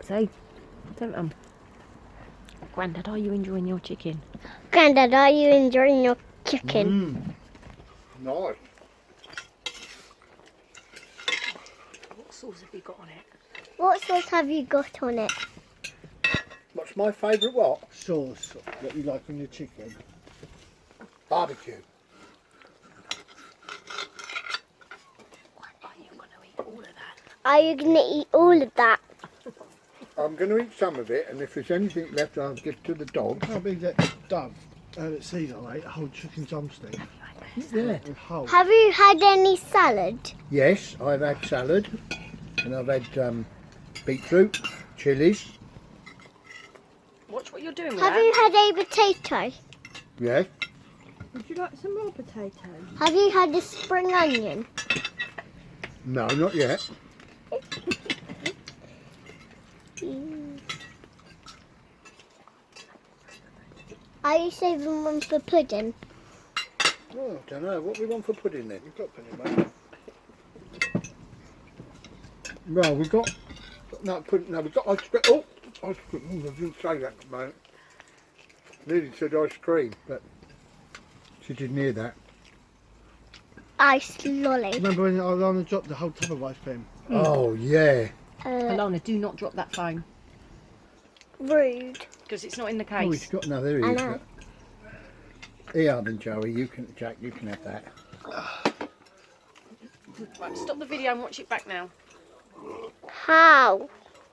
say, don't they? Grandad, are you enjoying your chicken? Grandad, are you enjoying your chicken? Nice. What sauce have you got on it? What sauce have you got on it? What's my favourite what? Sauce that you like on your chicken. Barbecue. Are you going to eat all of that? Are you going to eat all of that? I'm going to eat some of it, and if there's anything left, I'll give to the dog. Can't be that Dove at Caesar ate a whole chicken drumstick. Yeah. With whole. Have you had any salad? Yes, I've had salad, and I've had beetroot, chilies. Watch what you're doing with Have that. you had a potato? Yes. Would you like some more potatoes? Have you had a spring onion? No, not yet. Are you saving one for pudding? Oh, I don't know. What we want for pudding then? You've got pudding, mate. Well, we've got... No, pudding, no, we've got ice cream. Oh, ice cream. Oh, I didn't say that, mate. Nearly said ice cream, but she didn't hear that. Ice lolly. Remember when Alana dropped the whole tub of ice cream? Oh, yeah. Alana, do not drop that phone. Rude. Because it's not in the Oh, he's case. got... No, there he I is. know. Here then, Joey. You can... Jack, you can have that. Right, stop the video and watch it back now. How?